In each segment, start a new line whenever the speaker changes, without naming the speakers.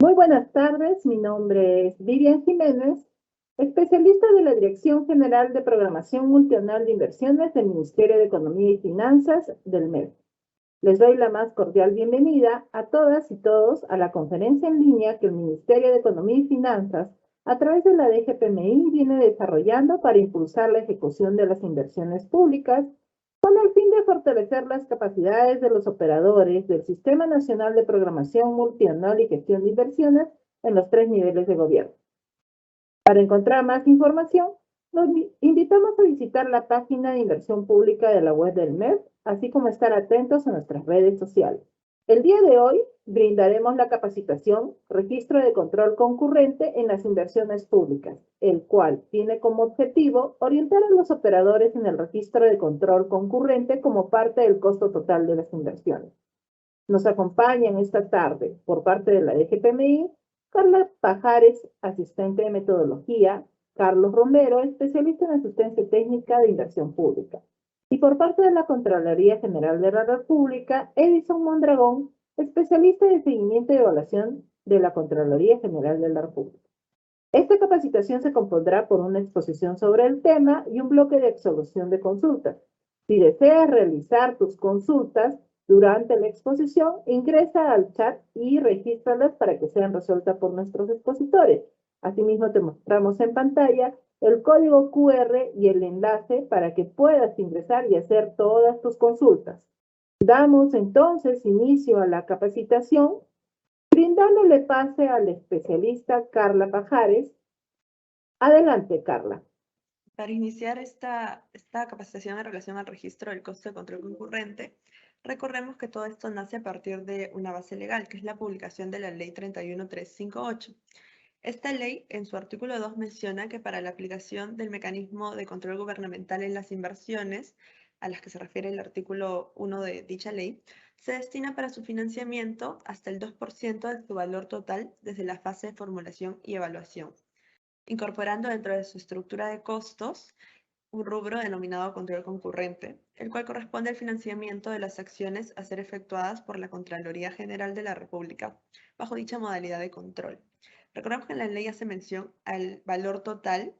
Muy buenas tardes, mi nombre es Vivian Jiménez, especialista de la Dirección General de Programación Multianual de Inversiones del Ministerio de Economía y Finanzas del MEF. Les doy la más cordial bienvenida a todas y todos a la conferencia en línea que el Ministerio de Economía y Finanzas, a través de la DGPMI, viene desarrollando para impulsar la ejecución de las inversiones públicas con el fin de fortalecer las capacidades de los operadores del Sistema Nacional de Programación Multianual y Gestión de Inversiones en los 3 niveles de gobierno. Para encontrar más información, los invitamos a visitar la página de inversión pública de la web del MEF, así como estar atentos a nuestras redes sociales. El día de hoy brindaremos la capacitación Registro de Control Concurrente en las Inversiones Públicas, el cual tiene como objetivo orientar a los operadores en el registro de control concurrente como parte del costo total de las inversiones. Nos acompañan esta tarde, por parte de la DGPMI, Carla Pajares, asistente de metodología, Carlos Romero, especialista en asistencia técnica de inversión pública. Y por parte de la Contraloría General de la República, Edison Mondragón, especialista de seguimiento y evaluación de la Contraloría General de la República. Esta capacitación se compondrá por una exposición sobre el tema y un bloque de absolución de consultas. Si deseas realizar tus consultas durante la exposición, ingresa al chat y regístralas para que sean resueltas por nuestros expositores. Asimismo, te mostramos en pantalla el código QR y el enlace para que puedas ingresar y hacer todas tus consultas. Damos entonces inicio a la capacitación, brindándole pase al especialista Carla Pajares. Adelante, Carla.
Para iniciar esta capacitación en relación al registro del costo de control concurrente, recordemos que todo esto nace a partir de una base legal, que es la publicación de la Ley 31358. Esta ley, en su artículo 2, menciona que para la aplicación del mecanismo de control gubernamental en las inversiones, a las que se refiere el artículo 1 de dicha ley, se destina para su financiamiento hasta el 2% de su valor total desde la fase de formulación y evaluación, incorporando dentro de su estructura de costos un rubro denominado control concurrente, el cual corresponde al financiamiento de las acciones a ser efectuadas por la Contraloría General de la República, bajo dicha modalidad de control. Recordemos que en la ley hace mención al valor total.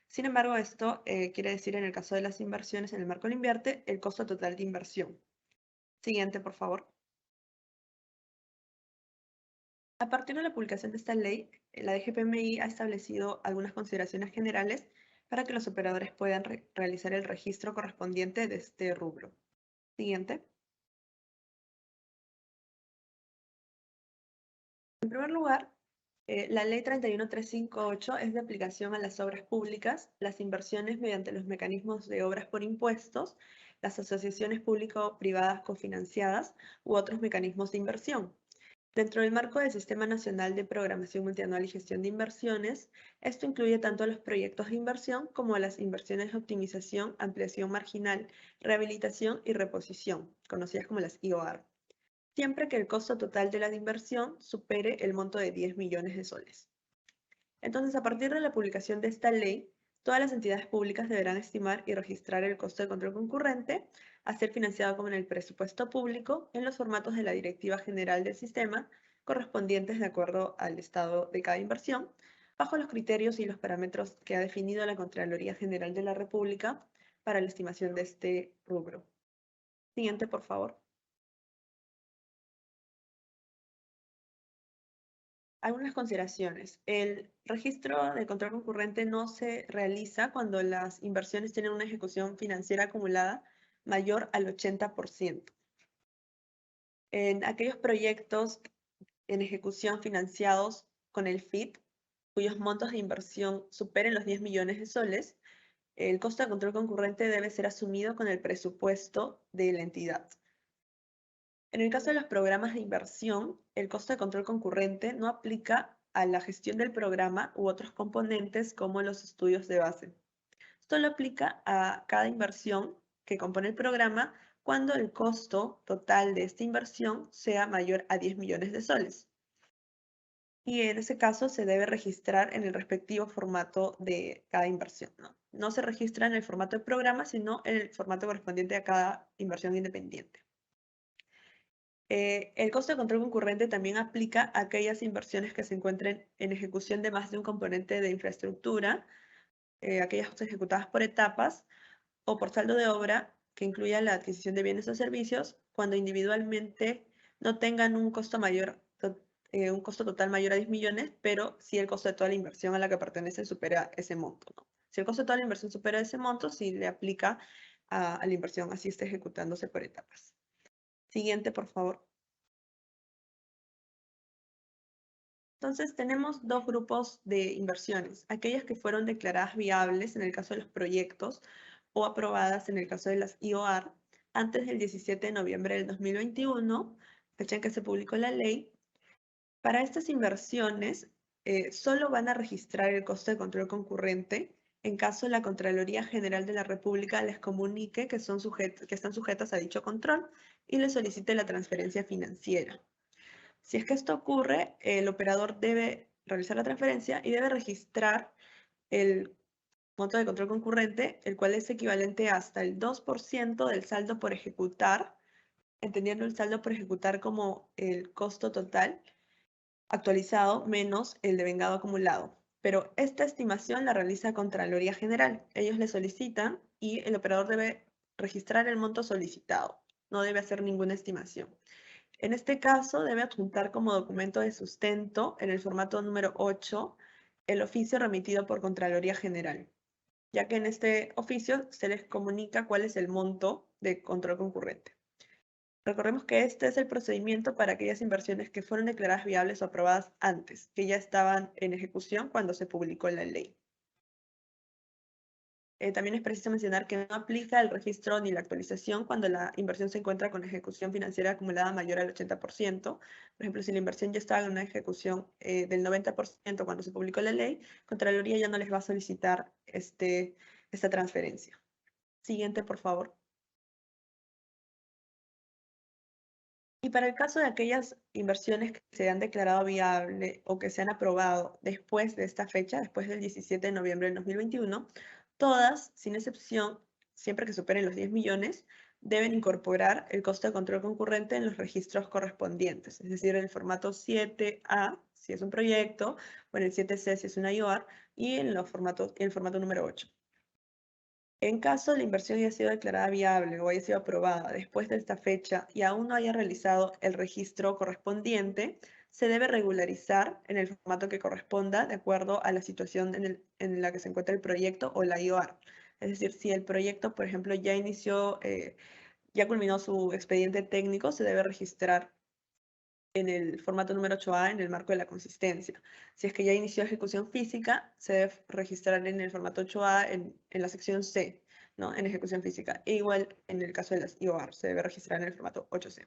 Sin embargo, esto quiere decir, en el caso de las inversiones en el marco del invierte, el costo total de inversión. Siguiente, por favor. A partir de la publicación de esta ley, la DGPMI ha establecido algunas consideraciones generales para que los operadores puedan realizar el registro correspondiente de este rubro. Siguiente. En primer lugar, la Ley 31358 es de aplicación a las obras públicas, las inversiones mediante los mecanismos de obras por impuestos, las asociaciones público-privadas cofinanciadas u otros mecanismos de inversión. Dentro del marco del Sistema Nacional de Programación Multianual y Gestión de Inversiones, esto incluye tanto a los proyectos de inversión como a las inversiones de optimización, ampliación marginal, rehabilitación y reposición, conocidas como las IOR, siempre que el costo total de la inversión supere el monto de 10 millones de soles. Entonces, a partir de la publicación de esta ley, todas las entidades públicas deberán estimar y registrar el costo de control concurrente a ser financiado como en el presupuesto público en los formatos de la Directiva General del Sistema, correspondientes de acuerdo al estado de cada inversión, bajo los criterios y los parámetros que ha definido la Contraloría General de la República para la estimación de este rubro. Siguiente, por favor. Algunas consideraciones. El registro de control concurrente no se realiza cuando las inversiones tienen una ejecución financiera acumulada mayor al 80%. En aquellos proyectos en ejecución financiados con el FIT, cuyos montos de inversión superen los 10 millones de soles, el costo de control concurrente debe ser asumido con el presupuesto de la entidad. En el caso de los programas de inversión, el costo de control concurrente no aplica a la gestión del programa u otros componentes como los estudios de base. Solo aplica a cada inversión que compone el programa cuando el costo total de esta inversión sea mayor a 10 millones de soles. Y en ese caso se debe registrar en el respectivo formato de cada inversión, ¿no? No se registra en el formato de programa, sino en el formato correspondiente a cada inversión independiente. El costo de control concurrente también aplica a aquellas inversiones que se encuentren en ejecución de más de un componente de infraestructura, aquellas ejecutadas por etapas o por saldo de obra que incluya la adquisición de bienes o servicios cuando individualmente no tengan un costo mayor, un costo total mayor a 10 millones, pero si el costo de toda la inversión a la que pertenece supera ese monto, ¿no? Si el costo de toda la inversión supera ese monto, sí le aplica a la inversión, así está ejecutándose por etapas. Siguiente, por favor. Entonces, tenemos dos grupos de inversiones, aquellas que fueron declaradas viables en el caso de los proyectos o aprobadas en el caso de las IOR antes del 17 de noviembre del 2021, fecha en que se publicó la ley. Para estas inversiones, solo van a registrar el costo de control concurrente en caso la Contraloría General de la República les comunique que están sujetas a dicho control y les solicite la transferencia financiera. Si es que esto ocurre, el operador debe realizar la transferencia y debe registrar el monto de control concurrente, el cual es equivalente hasta el 2% del saldo por ejecutar, entendiendo el saldo por ejecutar como el costo total actualizado menos el devengado acumulado. Pero esta estimación la realiza Contraloría General. Ellos le solicitan y el operador debe registrar el monto solicitado. No debe hacer ninguna estimación. En este caso, debe adjuntar como documento de sustento en el formato número 8 el oficio remitido por Contraloría General, ya que en este oficio se les comunica cuál es el monto de control concurrente. Recordemos que este es el procedimiento para aquellas inversiones que fueron declaradas viables o aprobadas antes, que ya estaban en ejecución cuando se publicó la ley. También es preciso mencionar que no aplica el registro ni la actualización cuando la inversión se encuentra con ejecución financiera acumulada mayor al 80%. Por ejemplo, si la inversión ya estaba en una ejecución del 90% cuando se publicó la ley, Contraloría ya no les va a solicitar esta transferencia. Siguiente, por favor. Y para el caso de aquellas inversiones que se han declarado viable o que se han aprobado después de esta fecha, después del 17 de noviembre del 2021, todas, sin excepción, siempre que superen los 10 millones, deben incorporar el costo de control concurrente en los registros correspondientes, es decir, en el formato 7A, si es un proyecto, o en el 7C, si es una IOR, y en el formato número 8. En caso la inversión haya sido declarada viable o haya sido aprobada después de esta fecha y aún no haya realizado el registro correspondiente, se debe regularizar en el formato que corresponda de acuerdo a la situación en la que se encuentra el proyecto o la IOR. Es decir, si el proyecto, por ejemplo, ya inició, ya culminó su expediente técnico, se debe registrar en el formato número 8A en el marco de la consistencia. Si es que ya inició ejecución física, se debe registrar en el formato 8A en la sección C, ¿no? En ejecución física. E igual en el caso de las IOR, se debe registrar en el formato 8C.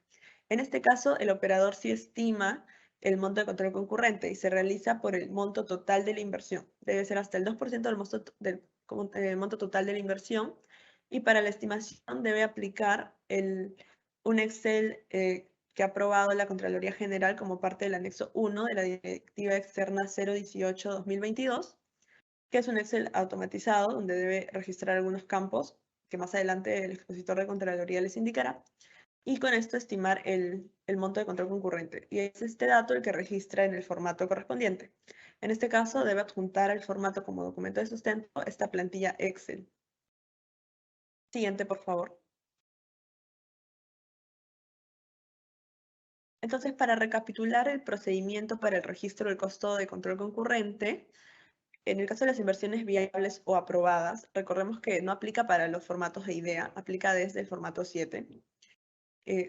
En este caso, el operador sí estima el monto de control concurrente y se realiza por el monto total de la inversión. Debe ser hasta el 2% del monto total de la inversión. Y para la estimación debe aplicar un Excel que ha aprobado la Contraloría General como parte del anexo 1 de la Directiva Externa 018-2022, que es un Excel automatizado donde debe registrar algunos campos que más adelante el expositor de Contraloría les indicará, y con esto estimar el monto de control concurrente. Y es este dato el que registra en el formato correspondiente. En este caso, debe adjuntar el formato como documento de sustento esta plantilla Excel. Siguiente, por favor. Entonces, para recapitular el procedimiento para el registro del costo de control concurrente, en el caso de las inversiones viables o aprobadas, recordemos que no aplica para los formatos de IDEA, aplica desde el formato 7.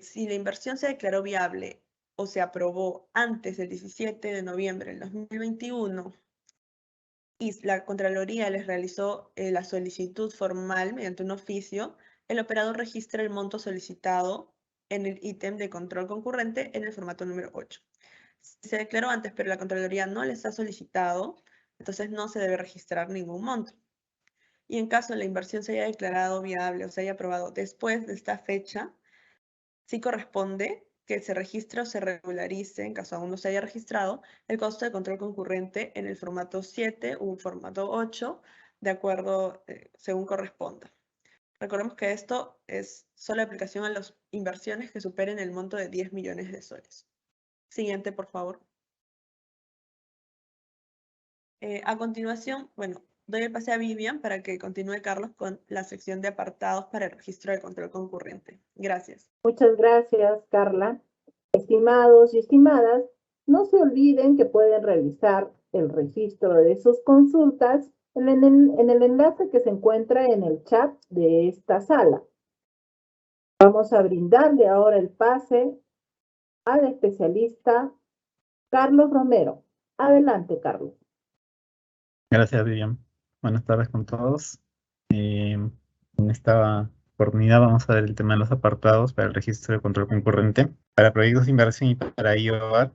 Si la inversión se declaró viable o se aprobó antes del 17 de noviembre del 2021 y la Contraloría les realizó la solicitud formal mediante un oficio, el operador registra el monto solicitado en el ítem de control concurrente en el formato número 8. Si se declaró antes, pero la Contraloría no les ha solicitado, entonces no se debe registrar ningún monto. Y en caso la inversión se haya declarado viable o se haya aprobado después de esta fecha, sí corresponde que se registre o se regularice, en caso aún no se haya registrado, el costo de control concurrente en el formato 7 u formato 8, de acuerdo según corresponda. Recordemos que esto es solo aplicación a las inversiones que superen el monto de 10 millones de soles. Siguiente, por favor. A continuación, bueno, doy el pase a Vivian para que continúe Carlos con la sección de apartados para el registro de control concurrente. Gracias.
Muchas gracias, Carla. Estimados y estimadas, no se olviden que pueden revisar el registro de sus consultas en el enlace que se encuentra en el chat de esta sala. Vamos a brindarle ahora el pase al especialista Carlos Romero. Adelante, Carlos.
Gracias, Vivian. Buenas tardes con todos. En esta oportunidad vamos a ver el tema de los apartados para el registro de control concurrente para proyectos de inversión y para IOR.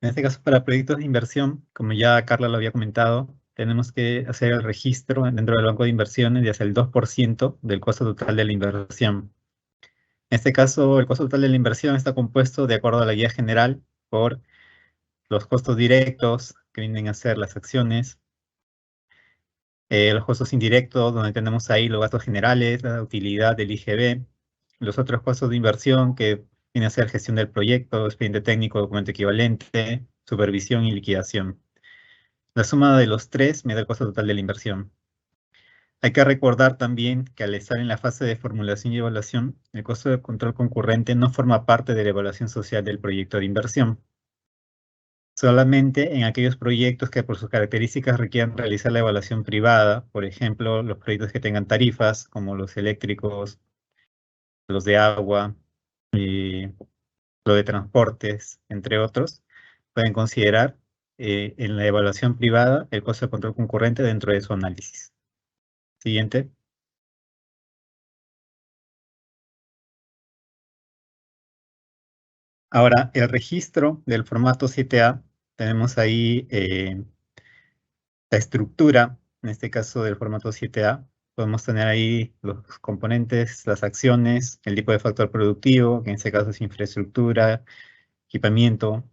En este caso, para proyectos de inversión, como ya Carla lo había comentado, tenemos que hacer el registro dentro del banco de inversiones de hasta el 2% del costo total de la inversión. En este caso, el costo total de la inversión está compuesto, de acuerdo a la guía general, por los costos directos, que vienen a ser las acciones, los costos indirectos, donde tenemos ahí los gastos generales, la utilidad del IGB, los otros costos de inversión, que vienen a ser gestión del proyecto, expediente técnico, documento equivalente, supervisión y liquidación. La suma de los tres me da el costo total de la inversión. Hay que recordar también que al estar en la fase de formulación y evaluación, el costo de control concurrente no forma parte de la evaluación social del proyecto de inversión. Solamente en aquellos proyectos que por sus características requieran realizar la evaluación privada, por ejemplo, los proyectos que tengan tarifas, como los eléctricos, los de agua, lo de transportes, entre otros, pueden considerar en la evaluación privada el costo de control concurrente dentro de su análisis. Siguiente. Ahora, el registro del formato 7A, tenemos ahí la estructura, en este caso del formato 7A, podemos tener ahí los componentes, las acciones, el tipo de factor productivo, que en este caso es infraestructura, equipamiento,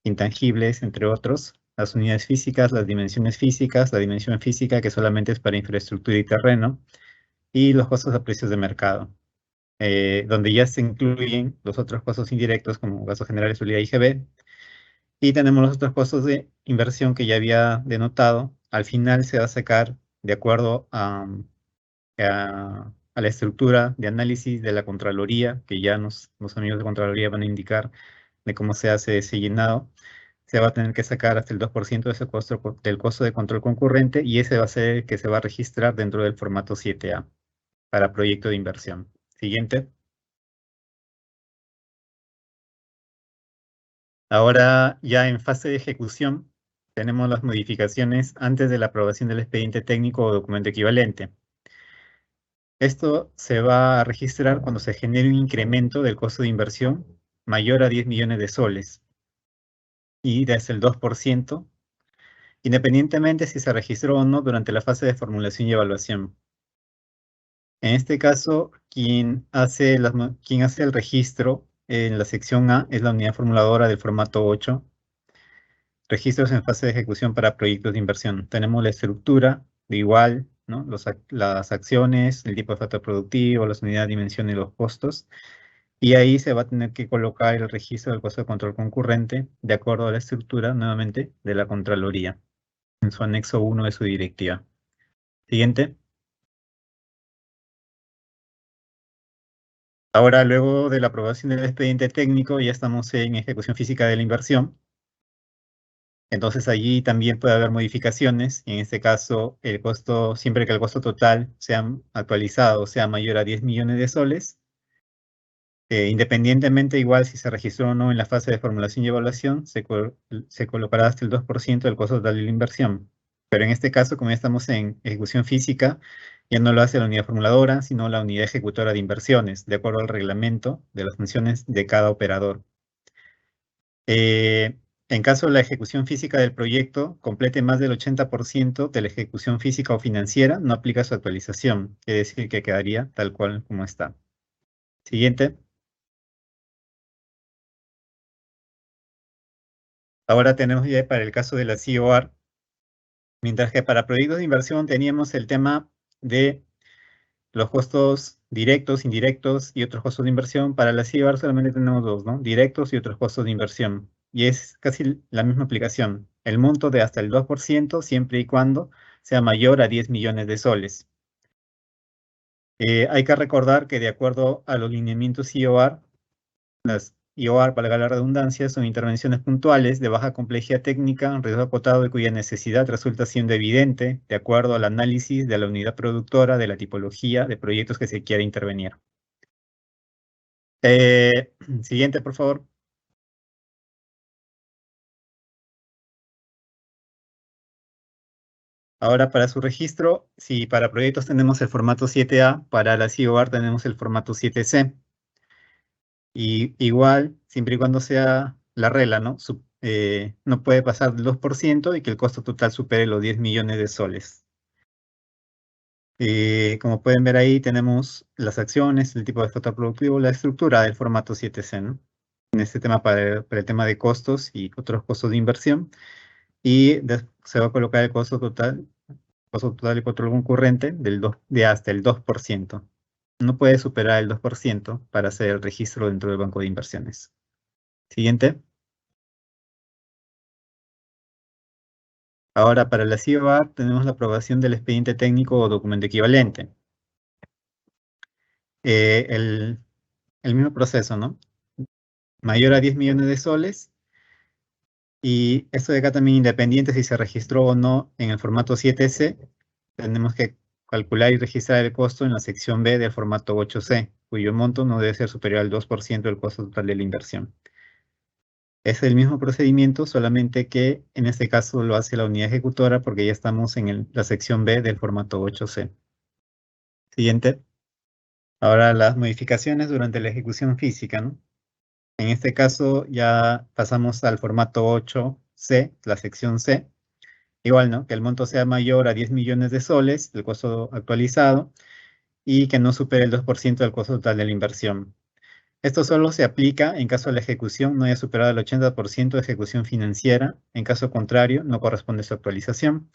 intangibles, entre otros, las unidades físicas, las dimensiones físicas, la dimensión física que solamente es para infraestructura y terreno, y los costos a precios de mercado, donde ya se incluyen los otros costos indirectos como gastos generales, utilidad y IGB, y tenemos los otros costos de inversión que ya había denotado. Al final se va a sacar de acuerdo a la estructura de análisis de la Contraloría, que ya los amigos de Contraloría van a indicar de cómo se hace ese llenado. Se va a tener que sacar hasta el 2% de ese costo, del costo de control concurrente, y ese va a ser el que se va a registrar dentro del formato 7A para proyecto de inversión. Siguiente. Ahora, ya en fase de ejecución, tenemos las modificaciones antes de la aprobación del expediente técnico o documento equivalente. Esto se va a registrar cuando se genere un incremento del costo de inversión mayor a 10 millones de soles y de hasta el 2%, independientemente si se registró o no durante la fase de formulación y evaluación. En este caso, quien hace el registro en la sección A es la unidad formuladora del formato 8. Registros en fase de ejecución para proyectos de inversión. Tenemos la estructura de igual, ¿no? Las acciones, el tipo de factor productivo, las unidades, dimensión y los costos. Y ahí se va a tener que colocar el registro del costo de control concurrente de acuerdo a la estructura, nuevamente, de la Contraloría, en su anexo 1 de su directiva. Siguiente. Ahora, luego de la aprobación del expediente técnico, ya estamos en ejecución física de la inversión. Entonces allí también puede haber modificaciones, y en este caso el costo, siempre que el costo total sea actualizado, sea mayor a 10 millones de soles, independientemente igual si se registró o no en la fase de formulación y evaluación, se colocará hasta el 2% del costo total de la inversión. Pero en este caso, como ya estamos en ejecución física, ya no lo hace la unidad formuladora, sino la unidad ejecutora de inversiones, de acuerdo al reglamento de las funciones de cada operador. En caso de la ejecución física del proyecto complete más del 80% de la ejecución física o financiera, no aplica su actualización, es decir, que quedaría tal cual como está. Siguiente. Ahora tenemos ya para el caso de la COR, Mientras que para proyectos de inversión teníamos el tema de los costos directos, indirectos y otros costos de inversión. Para la CIBAR solamente tenemos dos, ¿no? Directos y otros costos de inversión. Y es casi la misma aplicación. El monto de hasta el 2% siempre y cuando sea mayor a 10 millones de soles. Hay que recordar que de acuerdo a los lineamientos IOR, las IOR, valga la redundancia, son intervenciones puntuales de baja complejidad técnica, riesgo acotado y cuya necesidad resulta siendo evidente de acuerdo al análisis de la unidad productora de la tipología de proyectos que se quiera intervenir. Siguiente, por favor. Ahora, para su registro, si para proyectos tenemos el formato 7A, para la CIOR tenemos el formato 7C. Y igual, siempre y cuando sea la regla, ¿no? No puede pasar del 2% y que el costo total supere los 10 millones de soles. Como pueden ver ahí, tenemos las acciones, el tipo de factor productivo, la estructura del formato 7C, ¿no? En este tema para el tema de costos y otros costos de inversión. Y se va a colocar el costo total y control concurrente de hasta el 2%. No puede superar el 2% para hacer el registro dentro del banco de inversiones. Siguiente. Ahora, para la CIOAR tenemos la aprobación del expediente técnico o documento equivalente. El mismo proceso, ¿no? Mayor a 10 millones de soles. Y esto de acá también independiente si se registró o no en el formato 7C, tenemos que calcular y registrar el costo en la sección B del formato 8C, cuyo monto no debe ser superior al 2% del costo total de la inversión. Es el mismo procedimiento, solamente que en este caso lo hace la unidad ejecutora porque ya estamos en la sección B del formato 8C. Siguiente. Ahora las modificaciones durante la ejecución física, ¿no? En este caso ya pasamos al formato 8C, la sección C. Igual, ¿no? Que el monto sea mayor a 10 millones de soles, el costo actualizado, y que no supere el 2% del costo total de la inversión. Esto solo se aplica en caso de la ejecución no haya superado el 80% de ejecución financiera. En caso contrario, no corresponde su actualización.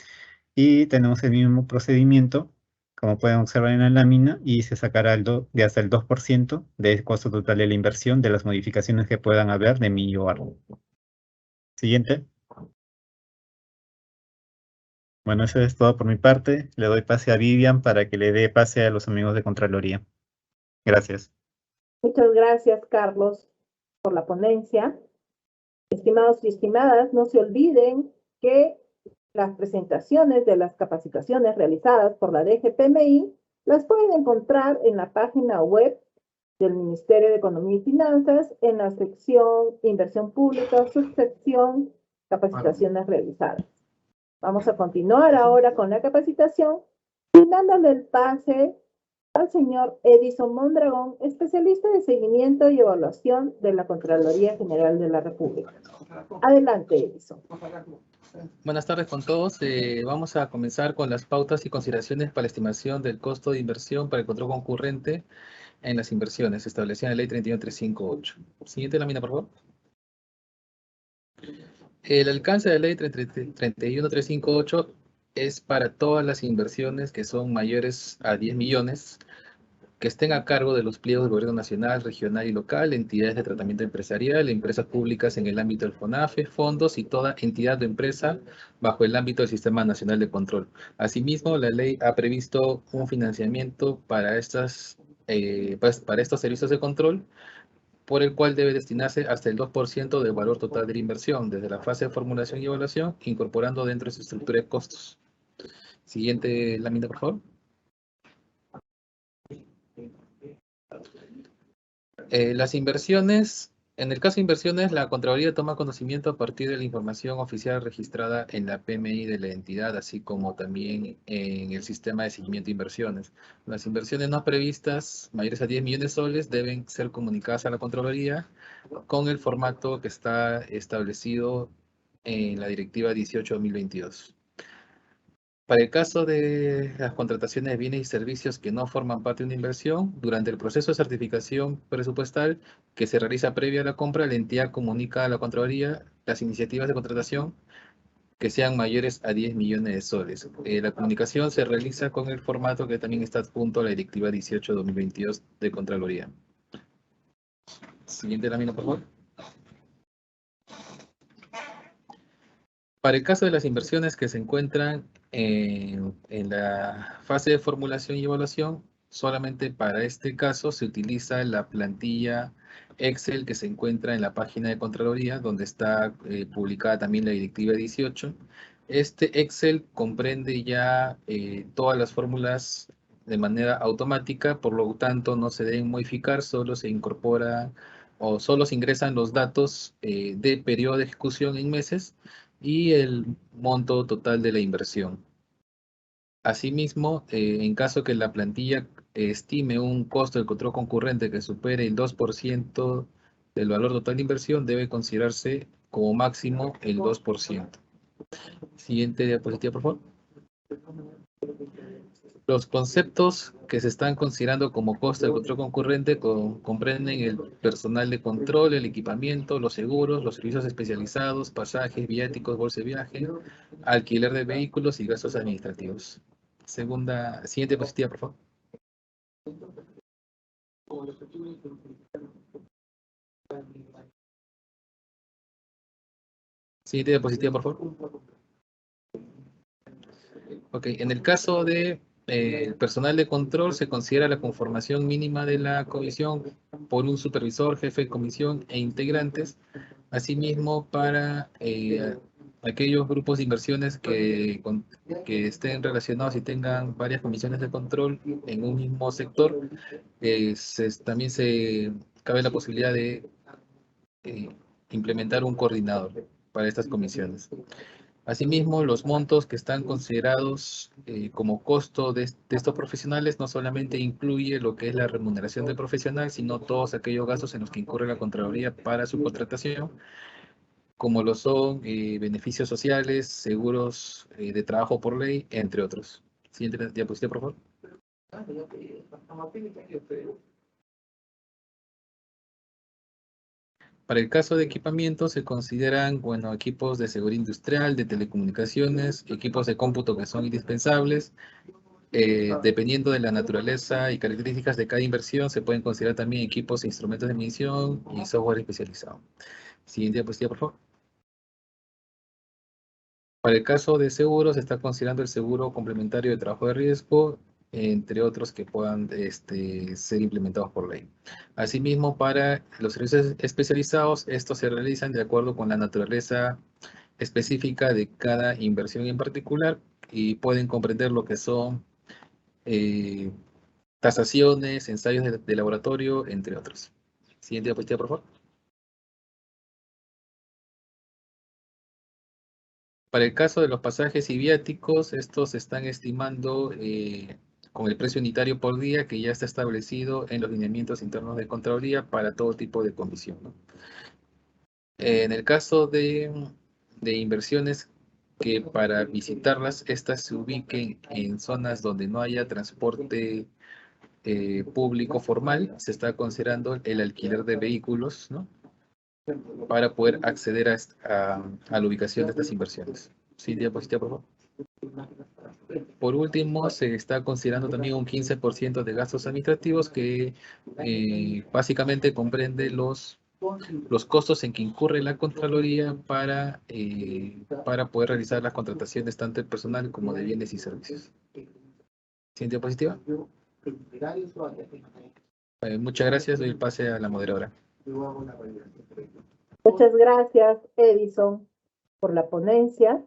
Y tenemos el mismo procedimiento, como pueden observar en la lámina, y se sacará de hasta el 2% del costo total de la inversión de las modificaciones que puedan haber de mi IOR. Siguiente. Bueno, eso es todo por mi parte. Le doy pase a Vivian para que le dé pase a los amigos de Contraloría. Gracias.
Muchas gracias, Carlos, por la ponencia. Estimados y estimadas, no se olviden que las presentaciones de las capacitaciones realizadas por la DGPMI las pueden encontrar en la página web del Ministerio de Economía y Finanzas en la sección Inversión Pública, subsección Capacitaciones realizadas. Vamos a continuar ahora con la capacitación y dándole el pase al señor Edison Mondragón, especialista de seguimiento y evaluación de la Contraloría General de la República. Adelante, Edison.
Buenas tardes con todos. Vamos a comenzar con las pautas y consideraciones para la estimación del costo de inversión para el control concurrente en las inversiones establecida en la Ley 31358. Siguiente lámina, por favor. El alcance de la Ley 31358 es para todas las inversiones que son mayores a 10 millones, que estén a cargo de los pliegos del gobierno nacional, regional y local, entidades de tratamiento empresarial, empresas públicas en el ámbito del FONAFE, fondos y toda entidad o empresa bajo el ámbito del Sistema Nacional de Control. Asimismo, la ley ha previsto un financiamiento para estos servicios de control, por el cual debe destinarse hasta el 2% del valor total de la inversión, desde la fase de formulación y evaluación, incorporando dentro de su estructura de costos. Siguiente lámina, por favor. Las inversiones, en el caso de inversiones, la Contraloría toma conocimiento a partir de la información oficial registrada en la PMI de la entidad, así como también en el sistema de seguimiento de inversiones. Las inversiones no previstas, mayores a 10 millones de soles, deben ser comunicadas a la Contraloría con el formato que está establecido en la Directiva 18/2022. Para el caso de las contrataciones de bienes y servicios que no forman parte de una inversión, durante el proceso de certificación presupuestal que se realiza previa a la compra, la entidad comunica a la Contraloría las iniciativas de contratación que sean mayores a 10 millones de soles. La comunicación se realiza con el formato que también está adjunto a la Directiva 18/2022 de Contraloría. Siguiente lámina, por favor. Para el caso de las inversiones que se encuentran en la fase de formulación y evaluación, solamente para este caso se utiliza la plantilla Excel que se encuentra en la página de Contraloría, donde está publicada también la Directiva 18. Este Excel comprende ya todas las fórmulas de manera automática, por lo tanto no se deben modificar, solo se incorpora o solo se ingresan los datos de periodo de ejecución en meses y el monto total de la inversión. Asimismo, en caso que la plantilla estime un costo del control concurrente que supere el 2% del valor total de inversión, debe considerarse como máximo el 2%. Siguiente diapositiva, por favor. Los conceptos que se están considerando como costo del control concurrente comprenden el personal de control, el equipamiento, los seguros, los servicios especializados, pasajes, viáticos, bolsa de viaje, alquiler de vehículos y gastos administrativos. Siguiente diapositiva, por favor. Siguiente diapositiva, por favor. Ok, en el caso de el personal de control se considera la conformación mínima de la comisión por un supervisor, jefe de comisión e integrantes. Asimismo, para aquellos grupos de inversiones que estén relacionados y tengan varias comisiones de control en un mismo sector, también se cabe la posibilidad de implementar un coordinador para estas comisiones. Asimismo, los montos que están considerados como costo de estos profesionales no solamente incluye lo que es la remuneración del profesional, sino todos aquellos gastos en los que incurre la Contraloría para su contratación, como lo son beneficios sociales, seguros de trabajo por ley, entre otros. Siguiente diapositiva, por favor. Para el caso de equipamiento se consideran, bueno, equipos de seguridad industrial, de telecomunicaciones, equipos de cómputo que son indispensables. Dependiendo de la naturaleza y características de cada inversión, se pueden considerar también equipos e instrumentos de medición y software especializado. Siguiente diapositiva, por favor. Para el caso de seguros, se está considerando el seguro complementario de trabajo de riesgo, entre otros que puedan ser implementados por ley. Asimismo, para los servicios especializados, estos se realizan de acuerdo con la naturaleza específica de cada inversión en particular y pueden comprender lo que son tasaciones, ensayos de laboratorio, entre otros. Siguiente diapositiva, por favor. Para el caso de los pasajes y viáticos, estos se están estimando con el precio unitario por día que ya está establecido en los lineamientos internos de Contraloría para todo tipo de comisión, ¿no? En el caso de inversiones que para visitarlas, estas se ubiquen en zonas donde no haya transporte público formal, se está considerando el alquiler de vehículos, ¿no?, para poder acceder a la ubicación de estas inversiones. Sí, diapositiva, por favor. Por último, se está considerando también un 15% de gastos administrativos que básicamente comprende los costos en que incurre la Contraloría para poder realizar las contrataciones tanto de personal como de bienes y servicios. Siguiente diapositiva. Muchas gracias. Doy el pase a la moderadora.
Muchas gracias, Edison, por la ponencia.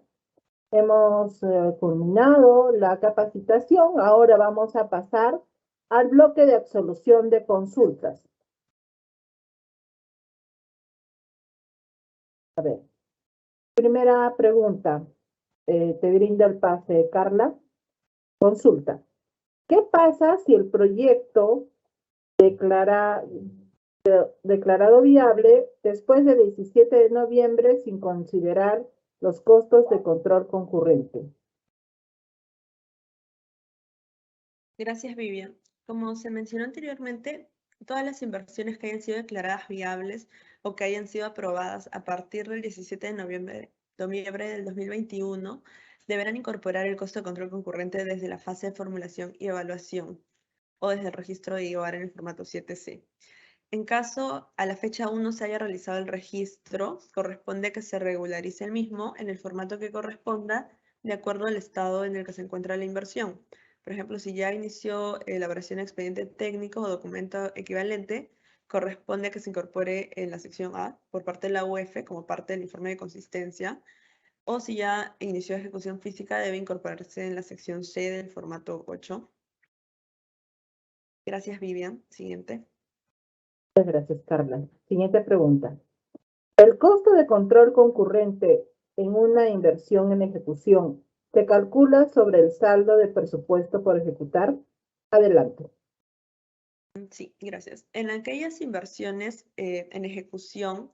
Hemos culminado la capacitación. Ahora vamos a pasar al bloque de absolución de consultas. A ver, primera pregunta. Te brinda el pase, Carla. Consulta. ¿Qué pasa si el proyecto declarado viable después del 17 de noviembre sin considerar los costos de control concurrente?
Gracias, Vivian. Como se mencionó anteriormente, todas las inversiones que hayan sido declaradas viables o que hayan sido aprobadas a partir del 17 de noviembre noviembre del 2021, deberán incorporar el costo de control concurrente desde la fase de formulación y evaluación o desde el registro de IOAR en el formato 7C. En caso a la fecha aún no se haya realizado el registro, corresponde que se regularice el mismo en el formato que corresponda de acuerdo al estado en el que se encuentra la inversión. Por ejemplo, si ya inició elaboración de expediente técnico o documento equivalente, corresponde que se incorpore en la sección A por parte de la UF como parte del informe de consistencia, o si ya inició ejecución física, debe incorporarse en la sección C del formato 8. Gracias, Vivian. Siguiente.
Muchas gracias, Carla. Siguiente pregunta. ¿El costo de control concurrente en una inversión en ejecución se calcula sobre el saldo de presupuesto por ejecutar? Adelante.
Sí, gracias. En aquellas inversiones en ejecución,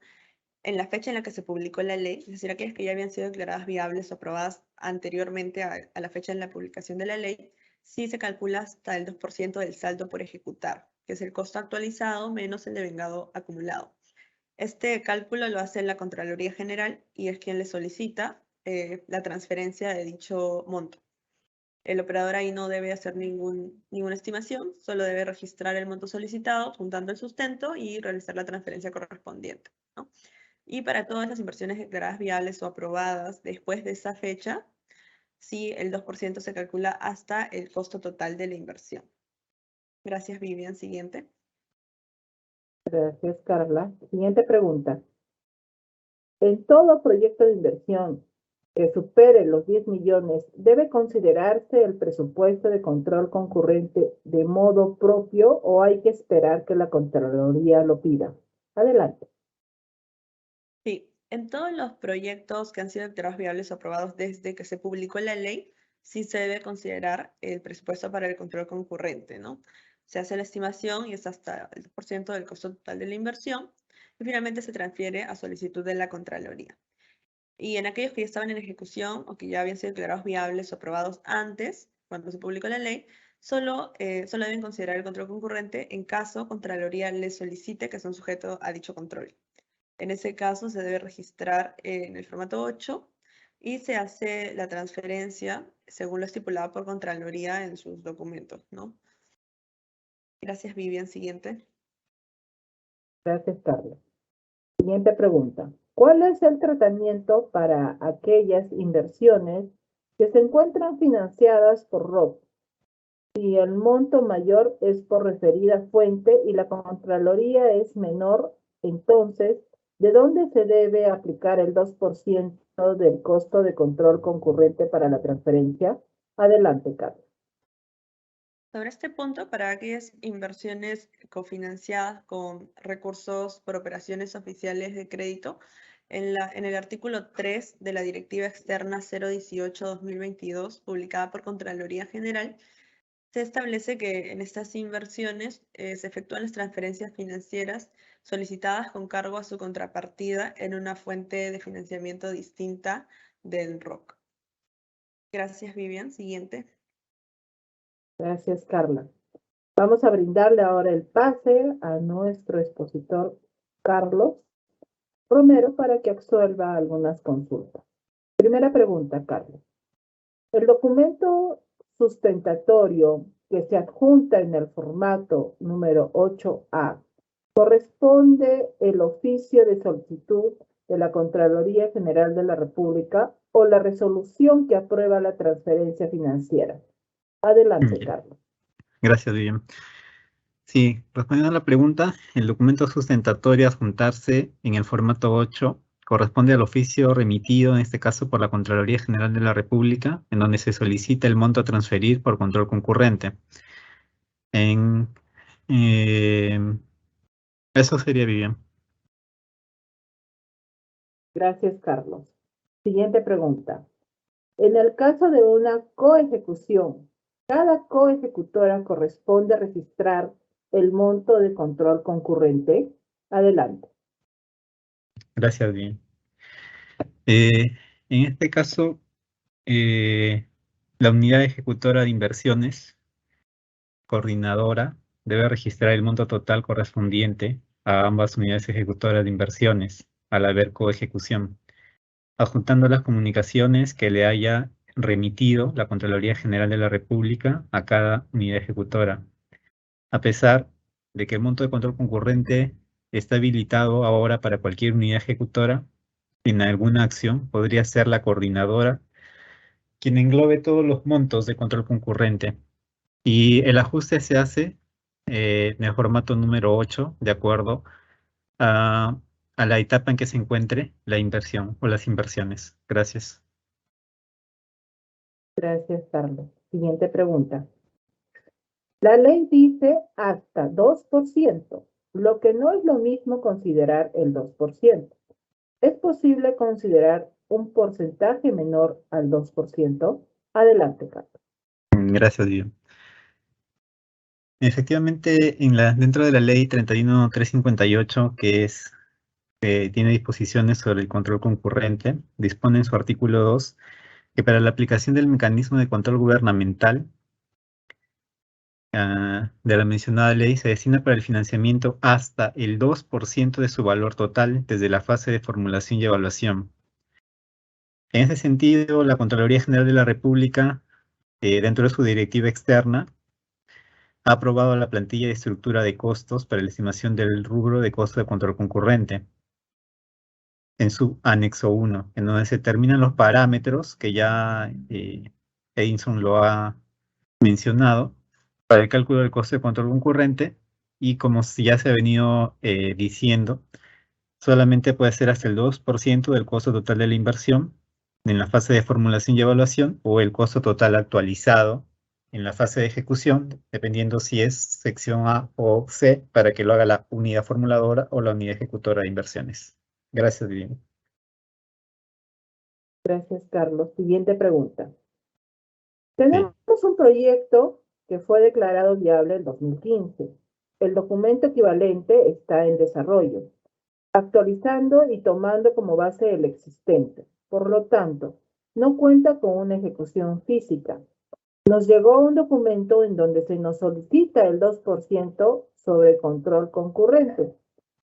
en la fecha en la que se publicó la ley, es decir, aquellas que ya habían sido declaradas viables o aprobadas anteriormente a la fecha de la publicación de la ley, sí se calcula hasta el 2% del saldo por ejecutar, que es el costo actualizado menos el devengado acumulado. Este cálculo lo hace la Contraloría General y es quien le solicita la transferencia de dicho monto. El operador ahí no debe hacer ninguna estimación, solo debe registrar el monto solicitado, juntando el sustento y realizar la transferencia correspondiente, ¿no? Y para todas las inversiones declaradas viables o aprobadas después de esa fecha, sí, el 2% se calcula hasta el costo total de la inversión. Gracias, Vivian. Siguiente.
Gracias, Carla. Siguiente pregunta. En todo proyecto de inversión que supere los 10 millones, ¿debe considerarse el presupuesto de control concurrente de modo propio o hay que esperar que la Contraloría lo pida? Adelante.
Sí, en todos los proyectos que han sido declarados viables o aprobados desde que se publicó la ley, sí se debe considerar el presupuesto para el control concurrente, ¿no? Se hace la estimación y es hasta el 2% del costo total de la inversión y finalmente se transfiere a solicitud de la Contraloría. Y en aquellos que ya estaban en ejecución o que ya habían sido declarados viables o aprobados antes, cuando se publicó la ley, solo deben considerar el control concurrente en caso Contraloría les solicite que son sujetos a dicho control. En ese caso se debe registrar en el formato 8 y se hace la transferencia según lo estipulado por Contraloría en sus documentos, ¿no? Gracias, Vivian. Siguiente.
Gracias, Carla. Siguiente pregunta. ¿Cuál es el tratamiento para aquellas inversiones que se encuentran financiadas por ROC? Si el monto mayor es por referida fuente y la Contraloría es menor, entonces, ¿de dónde se debe aplicar el 2% del costo de control concurrente para la transferencia? Adelante, Carla.
Sobre este punto, para aquellas inversiones cofinanciadas con recursos por operaciones oficiales de crédito, en el artículo 3 de la Directiva Externa 018-2022, publicada por Contraloría General, se establece que en estas inversiones se efectúan las transferencias financieras solicitadas con cargo a su contrapartida en una fuente de financiamiento distinta del ROC. Gracias, Vivian. Siguiente.
Gracias, Carla. Vamos a brindarle ahora el pase a nuestro expositor Carlos Romero para que absuelva algunas consultas. Primera pregunta, Carlos. El documento sustentatorio que se adjunta en el formato número 8A corresponde el oficio de solicitud de la Contraloría General de la República o la resolución que aprueba la transferencia financiera. Adelante, Carlos.
Gracias, Vivian. Sí, respondiendo a la pregunta, el documento sustentatorio a adjuntarse en el formato 8 corresponde al oficio remitido, en este caso por la Contraloría General de la República, en donde se solicita el monto a transferir por control concurrente. Eso sería, Vivian.
Gracias, Carlos. Siguiente pregunta. En el caso de una coejecución, cada coejecutora corresponde registrar el monto de control concurrente. Adelante.
Gracias, Vivian. En este caso, la unidad ejecutora de inversiones, coordinadora, debe registrar el monto total correspondiente a ambas unidades ejecutoras de inversiones al haber coejecución. adjuntando las comunicaciones que le haya remitido la Contraloría General de la República a cada unidad ejecutora. A pesar de que el monto de control concurrente está habilitado ahora para cualquier unidad ejecutora, en alguna acción podría ser la coordinadora quien englobe todos los montos de control concurrente. Y el ajuste se hace en el formato número 8, de acuerdo a la etapa en que se encuentre la inversión o las inversiones. Gracias.
Gracias, Carlos. Siguiente pregunta. La ley dice hasta 2%, lo que no es lo mismo considerar el 2%. ¿Es posible considerar un porcentaje menor al 2%? Adelante, Carlos.
Gracias, Dios. Efectivamente, dentro de la ley 31358, tiene disposiciones sobre el control concurrente, dispone en su artículo 2 que para la aplicación del mecanismo de control gubernamental de la mencionada ley se destina para el financiamiento hasta el 2% de su valor total desde la fase de formulación y evaluación. En ese sentido, la Contraloría General de la República, dentro de su directiva externa, ha aprobado la plantilla de estructura de costos para la estimación del rubro de costo de control concurrente en su anexo 1, en donde se determinan los parámetros que ya Edinson lo ha mencionado para el cálculo del costo de control concurrente, y como ya se ha venido diciendo, solamente puede ser hasta el 2% del costo total de la inversión en la fase de formulación y evaluación, o el costo total actualizado en la fase de ejecución, dependiendo si es sección A o C, para que lo haga la unidad formuladora o la unidad ejecutora de inversiones. Gracias, Vivian.
Gracias, Carlos. Siguiente pregunta. Tenemos un proyecto que fue declarado viable en 2015. El documento equivalente está en desarrollo, actualizando y tomando como base el existente. Por lo tanto, no cuenta con una ejecución física. Nos llegó un documento en donde se nos solicita el 2% sobre control concurrente.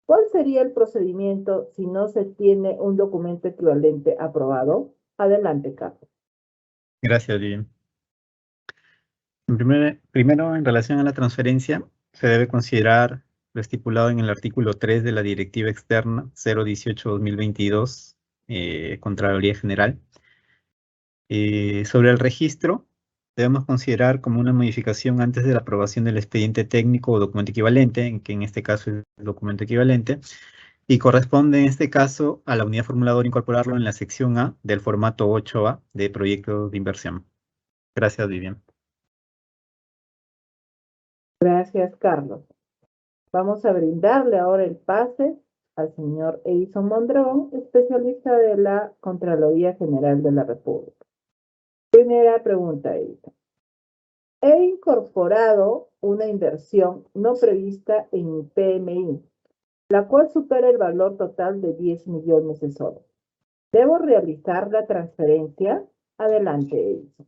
¿Cuál sería el procedimiento si no se tiene un documento equivalente aprobado? Adelante, Carlos.
Gracias, Vivian. Primero, en relación a la transferencia, se debe considerar lo estipulado en el artículo 3 de la Directiva Externa 018-2022, Contraloría General. Sobre el registro, debemos considerar como una modificación antes de la aprobación del expediente técnico o documento equivalente, que en este caso es el documento equivalente, y corresponde en este caso a la unidad formuladora incorporarlo en la sección A del formato 8A de proyecto de inversión. Gracias, Vivian.
Gracias, Carlos. Vamos a brindarle ahora el pase al señor Edison Mondragón, especialista de la Contraloría General de la República. Primera pregunta, Edison. He incorporado una inversión no prevista en mi PMI, la cual supera el valor total de 10 millones de soles. ¿Debo realizar la transferencia? Adelante, Edison.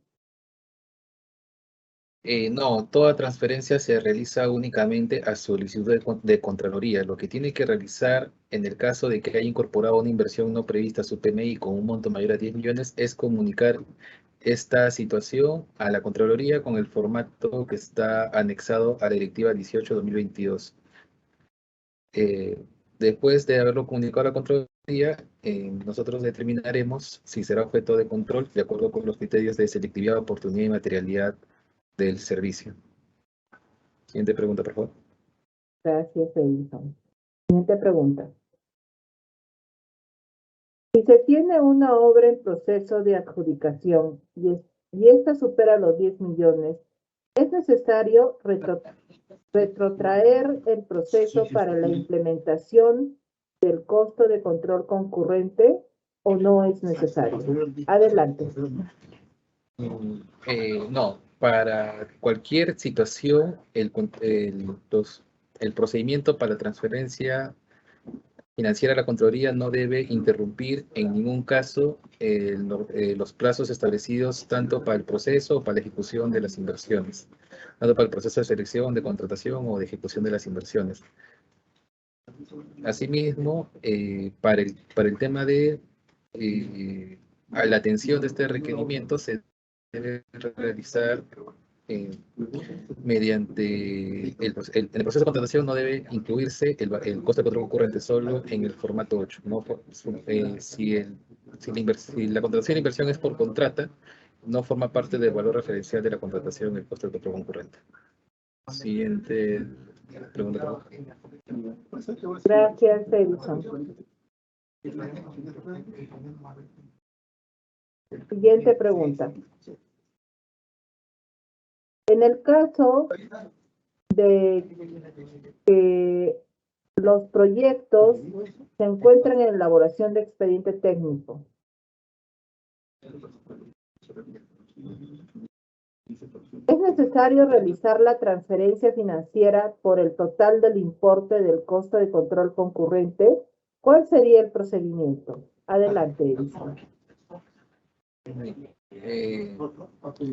No, toda transferencia se realiza únicamente a solicitud de Contraloría. Lo que tiene que realizar en el caso de que haya incorporado una inversión no prevista a su PMI con un monto mayor a 10 millones es comunicar esta situación a la Contraloría con el formato que está anexado a la Directiva 18-2022. Después de haberlo comunicado a la Contraloría, nosotros determinaremos si será objeto de control de acuerdo con los criterios de selectividad, oportunidad y materialidad del servicio. Siguiente pregunta, por favor.
Gracias, Edison. Siguiente pregunta. Si se tiene una obra en proceso de adjudicación y esta supera los 10 millones, ¿es necesario retrotraer el proceso para la implementación del costo de control concurrente o no es necesario? Adelante.
No, para cualquier situación, el procedimiento para la transferencia financiera a la Contraloría no debe interrumpir en ningún caso los plazos establecidos tanto para el proceso o para la ejecución de las inversiones, tanto para el proceso de selección, de contratación o de ejecución de las inversiones. Asimismo, para el tema de a la atención de este requerimiento se debe realizar mediante en el proceso de contratación no debe incluirse el costo de control concurrente solo en el formato 8. ¿No? Si la contratación de inversión es por contrata, no forma parte del valor referencial de la contratación el costo de control concurrente. Siguiente pregunta.
Gracias, Edison. Siguiente pregunta. En el caso de que los proyectos se encuentran en elaboración de expediente técnico, ¿es necesario realizar la transferencia financiera por el total del importe del costo de control concurrente? ¿Cuál sería el procedimiento? Adelante, Edison.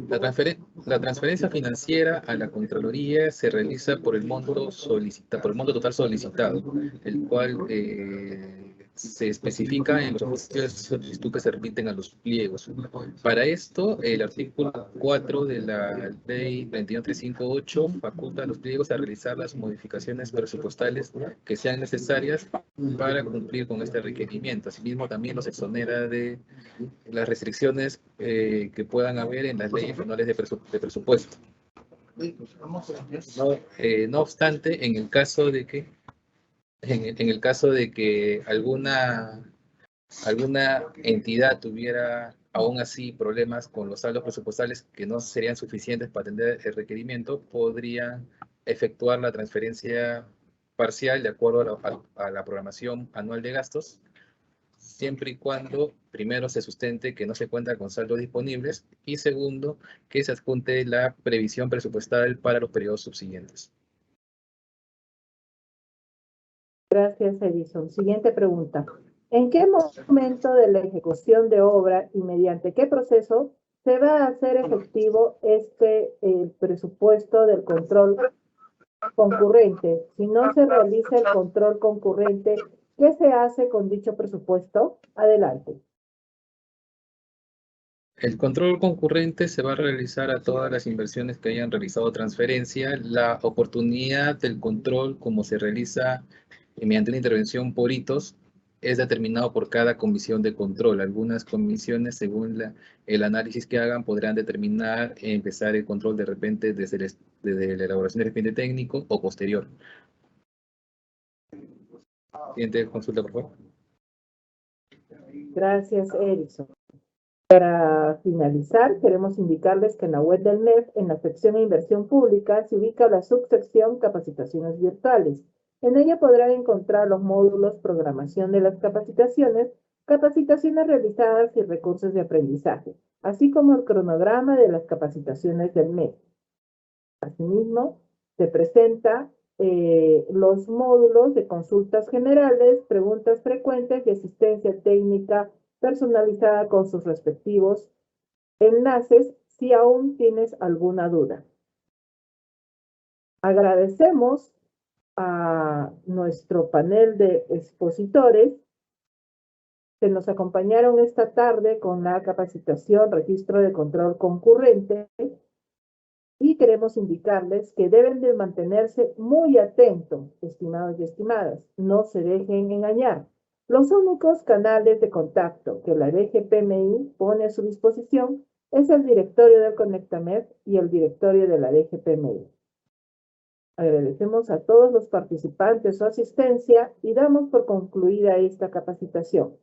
La transferencia financiera a la Contraloría se realiza por el monto total solicitado, el cual se especifica en los oficios de solicitud que se remiten a los pliegos. Para esto, el artículo 4 de la Ley 21358 faculta a los pliegos a realizar las modificaciones presupuestales que sean necesarias para cumplir con este requerimiento. Asimismo, también los exonera de las restricciones que puedan haber en las leyes anuales de presupuesto. No obstante, en el caso de que alguna entidad tuviera aún así problemas con los saldos presupuestales que no serían suficientes para atender el requerimiento, podrían efectuar la transferencia parcial de acuerdo a la programación anual de gastos, siempre y cuando, primero, se sustente que no se cuenta con saldos disponibles y segundo, que se adjunte la previsión presupuestal para los periodos subsiguientes.
Gracias, Edison. Siguiente pregunta. ¿En qué momento de la ejecución de obra y mediante qué proceso se va a hacer efectivo el presupuesto del control concurrente? Si no se realiza el control concurrente, ¿qué se hace con dicho presupuesto? Adelante.
El control concurrente se va a realizar a todas las inversiones que hayan realizado transferencia. La oportunidad del control, como se realiza mediante una intervención por hitos, es determinado por cada comisión de control. Algunas comisiones, según el análisis que hagan, podrán determinar empezar el control de repente desde la elaboración del expediente técnico o posterior. Siguiente consulta, por favor.
Gracias, Edison. Para finalizar, queremos indicarles que en la web del MEF, en la sección de inversión pública, se ubica la subsección Capacitaciones Virtuales. En ella podrán encontrar los módulos Programación de las capacitaciones, capacitaciones realizadas y recursos de aprendizaje, así como el cronograma de las capacitaciones del MEF. Asimismo, se presenta los módulos de consultas generales, preguntas frecuentes y asistencia técnica personalizada con sus respectivos enlaces si aún tienes alguna duda. Agradecemos a nuestro panel de expositores que nos acompañaron esta tarde con la capacitación Registro de Control Concurrente y queremos indicarles que deben de mantenerse muy atentos, estimados y estimadas, no se dejen engañar. Los únicos canales de contacto que la DGPMI pone a su disposición es el directorio del Conectamed y el directorio de la DGPMI. Agradecemos a todos los participantes su asistencia y damos por concluida esta capacitación.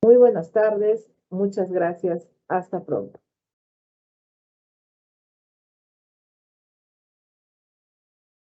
Muy buenas tardes, muchas gracias, hasta pronto.